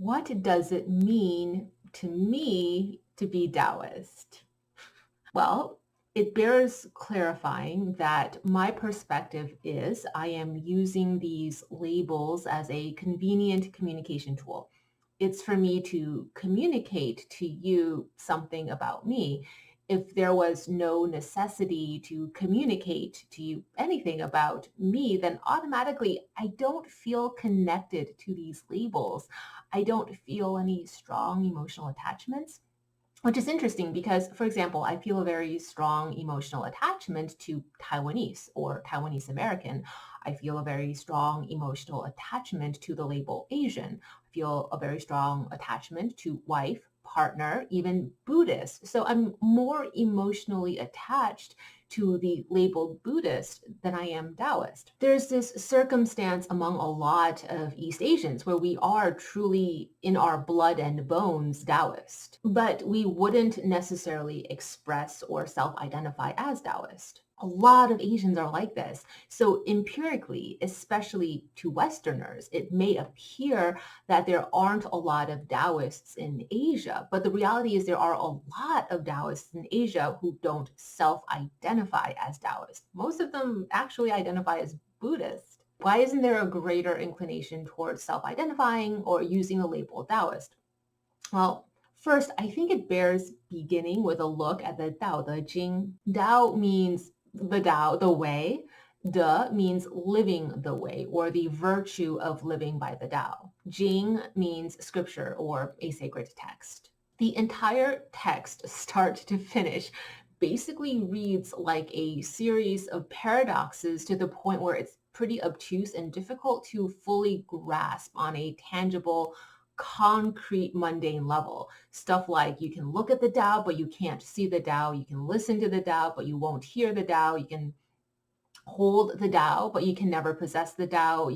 What does it mean to me to be Taoist? Well, it bears clarifying that my perspective is I am using these labels as a convenient communication tool. It's for me to communicate to you something about me. If there was no necessity to communicate to you anything about me, then automatically I don't feel connected to these labels. I don't feel any strong emotional attachments, which is interesting because, for example, I feel a very strong emotional attachment to Taiwanese or Taiwanese American. I feel a very strong emotional attachment to the label Asian. I feel a very strong attachment to wife, partner, even Buddhist. So I'm more emotionally attached to the label Buddhist than I am Taoist. There's this circumstance among a lot of East Asians where we are truly in our blood and bones Taoist, but we wouldn't necessarily express or self-identify as Taoist. A lot of Asians are like this. So empirically, especially to Westerners, it may appear that there aren't a lot of Taoists in Asia, but the reality is there are a lot of Taoists in Asia who don't self-identify as Taoist. Most of them actually identify as Buddhist. Why isn't there a greater inclination towards self-identifying or using the label Taoist? Well, first, I think it bears beginning with a look at the Tao Te Ching. Tao means the Tao, the way. De means living the way or the virtue of living by the Tao. Jing means scripture or a sacred text. The entire text, start to finish, basically reads like a series of paradoxes to the point where it's pretty obtuse and difficult to fully grasp on a tangible, concrete, mundane level. Stuff like you can look at the Tao, but you can't see the Tao. You can listen to the Tao, but you won't hear the Tao. You can hold the Tao, but you can never possess the Tao.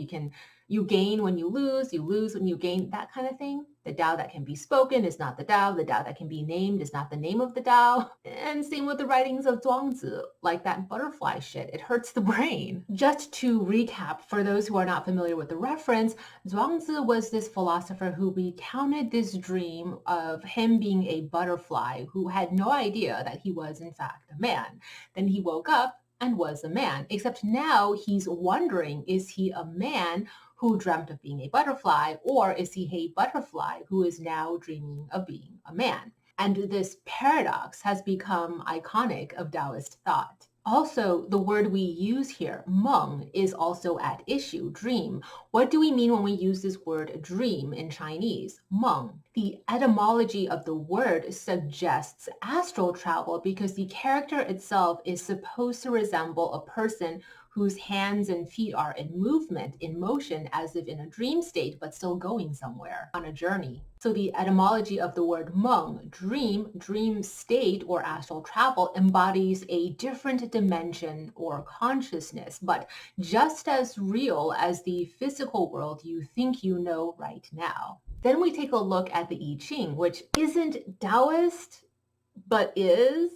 You gain when you lose when you gain, that kind of thing. The Tao that can be spoken is not the Tao. The Tao that can be named is not the name of the Tao. And same with the writings of Zhuangzi, like that butterfly shit. It hurts the brain. Just to recap, for those who are not familiar with the reference, Zhuangzi was this philosopher who recounted this dream of him being a butterfly who had no idea that he was in fact a man. Then he woke up and was a man, except now he's wondering, is he a man who dreamt of being a butterfly, or is he a butterfly who is now dreaming of being a man? And this paradox has become iconic of Taoist thought. Also, the word we use here, meng, is also at issue, dream. What do we mean when we use this word dream in Chinese? Meng. The etymology of the word suggests astral travel because the character itself is supposed to resemble a person whose hands and feet are in movement, in motion, as if in a dream state, but still going somewhere on a journey. So the etymology of the word meng, dream state, or astral travel, embodies a different dimension or consciousness, but just as real as the physical world you think you know right now. Then we take a look at the I Ching, which isn't Taoist, but is.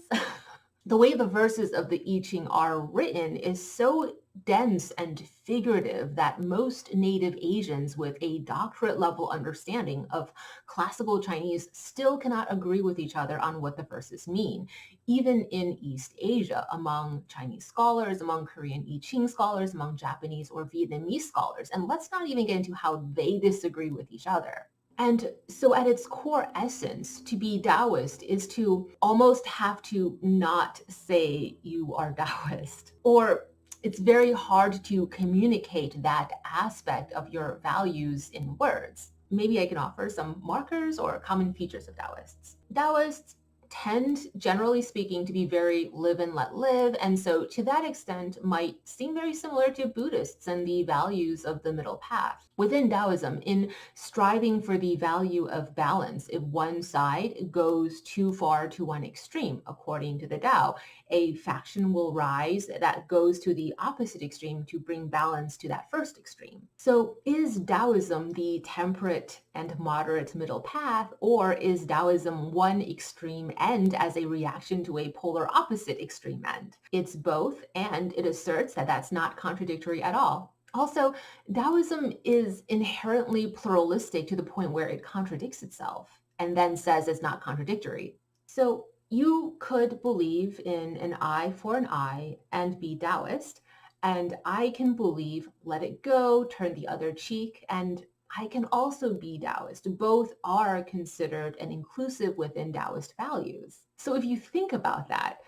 The way the verses of the I Ching are written is so dense and figurative that most native Asians with a doctorate level understanding of classical Chinese still cannot agree with each other on what the verses mean. Even in East Asia, among Chinese scholars, among Korean I Ching scholars, among Japanese or Vietnamese scholars, and let's not even get into how they disagree with each other. And so at its core essence, to be Taoist is to almost have to not say you are Taoist, or it's very hard to communicate that aspect of your values in words. Maybe I can offer some markers or common features of Taoists. Taoists tend, generally speaking, to be very live and let live, and so to that extent might seem very similar to Buddhists and the values of the middle path. Within Taoism, in striving for the value of balance, if one side goes too far to one extreme, according to the Tao, a faction will rise that goes to the opposite extreme to bring balance to that first extreme. So is Taoism the temperate and moderate middle path, or is Taoism one extreme end as a reaction to a polar opposite extreme end? It's both, and it asserts that that's not contradictory at all. Also, Taoism is inherently pluralistic to the point where it contradicts itself and then says it's not contradictory. So you could believe in an eye for an eye and be Taoist, and I can believe let it go, turn the other cheek, and I can also be Taoist. Both are considered and inclusive within Taoist values. So if you think about that,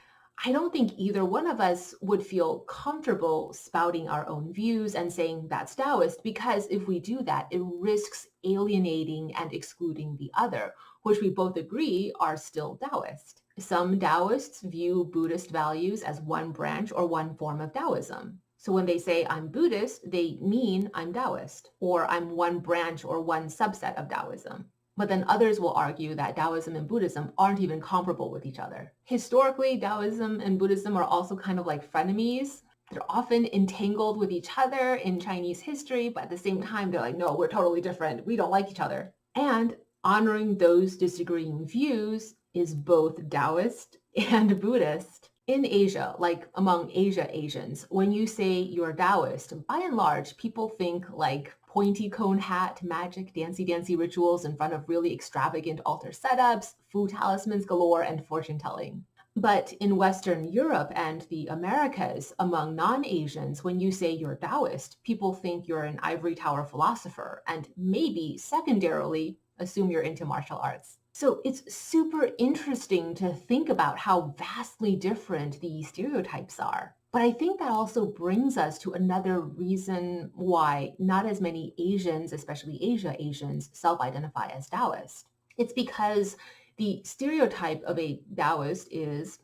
I don't think either one of us would feel comfortable spouting our own views and saying that's Taoist, because if we do that, it risks alienating and excluding the other, which we both agree are still Taoist. Some Taoists view Buddhist values as one branch or one form of Taoism. So when they say I'm Buddhist, they mean I'm Taoist, or I'm one branch or one subset of Taoism. But then others will argue that Taoism and Buddhism aren't even comparable with each other. Historically, Taoism and Buddhism are also kind of like frenemies. They're often entangled with each other in Chinese history, but at the same time, they're like, no, we're totally different. We don't like each other. And honoring those disagreeing views is both Taoist and Buddhist. In Asia, like among Asians, when you say you're Taoist, by and large, people think like pointy cone hat, magic, dancy rituals in front of really extravagant altar setups, food talismans galore, and fortune telling. But in Western Europe and the Americas, among non-Asians, when you say you're Taoist, people think you're an ivory tower philosopher and maybe secondarily assume you're into martial arts. So it's super interesting to think about how vastly different these stereotypes are. But I think that also brings us to another reason why not as many Asians, especially Asians, self-identify as Taoist. It's because the stereotype of a Taoist is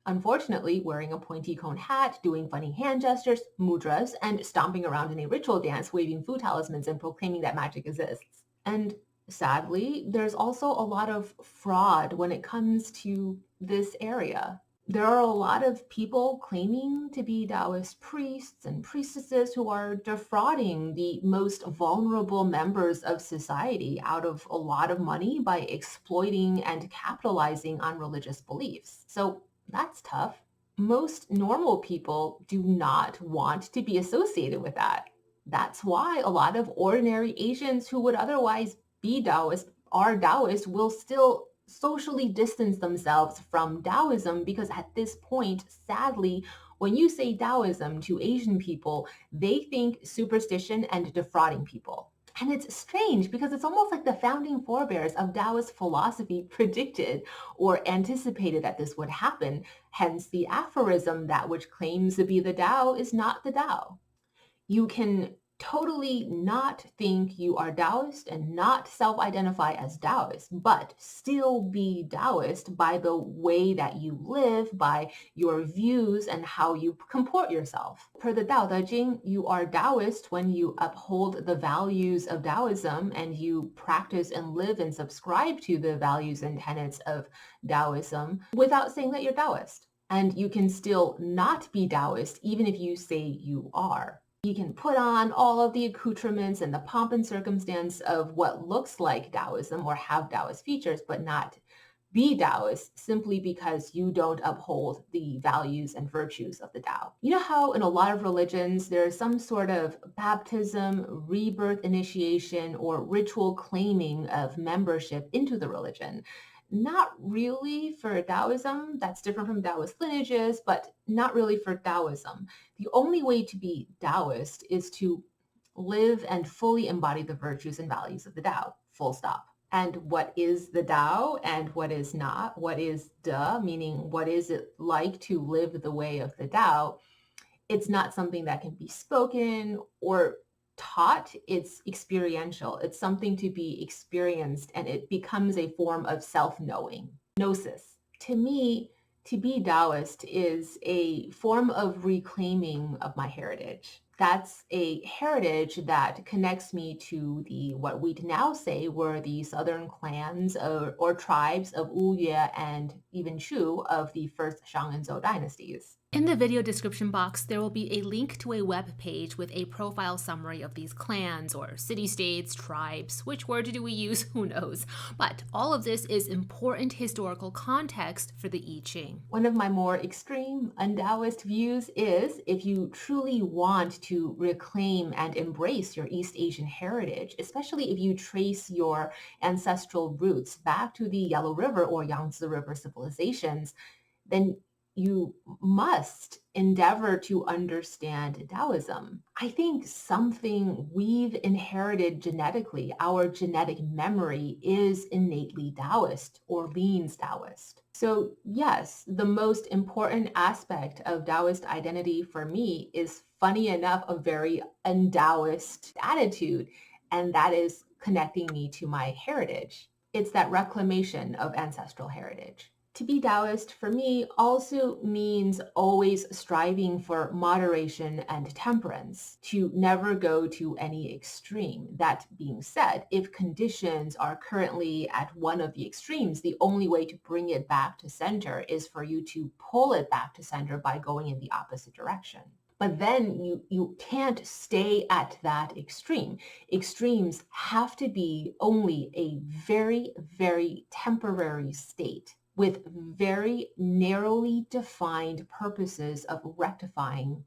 unfortunately wearing a pointy cone hat, doing funny hand gestures, mudras, and stomping around in a ritual dance, waving food talismans and proclaiming that magic exists. And sadly, there's also a lot of fraud when it comes to this area. There are a lot of people claiming to be Taoist priests and priestesses who are defrauding the most vulnerable members of society out of a lot of money by exploiting and capitalizing on religious beliefs. So that's tough. Most normal people do not want to be associated with that. That's why a lot of ordinary Asians who would otherwise be Taoist are Taoist will still socially distance themselves from Taoism because at this point, sadly, when you say Taoism to Asian people, they think superstition and defrauding people. And it's strange because it's almost like the founding forebears of Taoist philosophy predicted or anticipated that this would happen. Hence the aphorism that which claims to be the Tao is not the Tao. You can totally not think you are Taoist and not self-identify as Taoist, but still be Taoist by the way that you live, by your views and how you comport yourself. Per the Tao Te Ching, you are Taoist when you uphold the values of Taoism and you practice and live and subscribe to the values and tenets of Taoism without saying that you're Taoist. And you can still not be Taoist even if you say you are. You can put on all of the accoutrements and the pomp and circumstance of what looks like Taoism or have Taoist features, but not be Taoist simply because you don't uphold the values and virtues of the Tao. You know how in a lot of religions, there's some sort of baptism, rebirth initiation, or ritual claiming of membership into the religion. Not really for Taoism, that's different from Taoist lineages, but not really for Taoism. The only way to be Taoist is to live and fully embody the virtues and values of the Tao, full stop. And what is the Tao and what is not? What is Da, meaning what is it like to live the way of the Tao? It's not something that can be spoken or taught. It's experiential. It's something to be experienced and it becomes a form of self-knowing. Gnosis. To me, to be Taoist is a form of reclaiming of my heritage. That's a heritage that connects me to the what we'd now say were the southern clans or tribes of Wu Yue and even Shu of the first Shang and Zhou dynasties. In the video description box, there will be a link to a web page with a profile summary of these clans or city-states, tribes. Which word do we use? Who knows? But all of this is important historical context for the I Ching. One of my more extreme un-Taoist views is if you truly want to reclaim and embrace your East Asian heritage, especially if you trace your ancestral roots back to the Yellow River or Yangtze River civilizations, then you must endeavor to understand Taoism. I think something we've inherited genetically, our genetic memory, is innately Taoist or leans Taoist. So yes, the most important aspect of Taoist identity for me is, funny enough, a very un-Taoist attitude, and that is connecting me to my heritage. It's that reclamation of ancestral heritage. To be Taoist for me also means always striving for moderation and temperance, to never go to any extreme. That being said, if conditions are currently at one of the extremes, the only way to bring it back to center is for you to pull it back to center by going in the opposite direction. But then you can't stay at that extreme. Extremes have to be only a very, very temporary state with very narrowly defined purposes of rectifying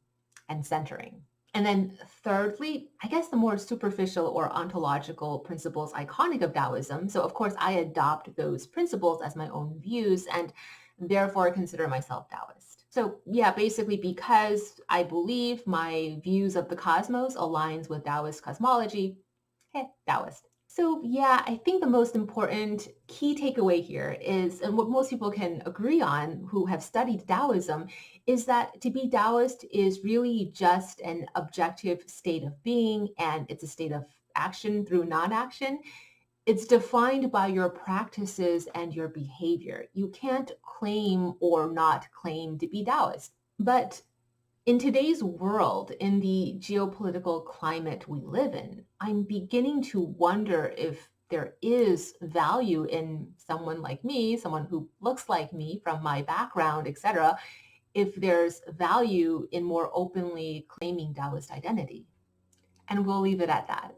and centering. And then thirdly, I guess the more superficial or ontological principles iconic of Taoism. So of course, I adopt those principles as my own views and therefore consider myself Taoist. So yeah, basically because I believe my views of the cosmos aligns with Taoist cosmology, hey, Taoist. So yeah, I think the most important key takeaway here is, and what most people can agree on who have studied Taoism, is that to be Taoist is really just an objective state of being, and it's a state of action through non-action. It's defined by your practices and your behavior. You can't claim or not claim to be Taoist. But in today's world, in the geopolitical climate we live in, I'm beginning to wonder if there is value in someone like me, someone who looks like me from my background, etc., if there's value in more openly claiming Taoist identity. And we'll leave it at that.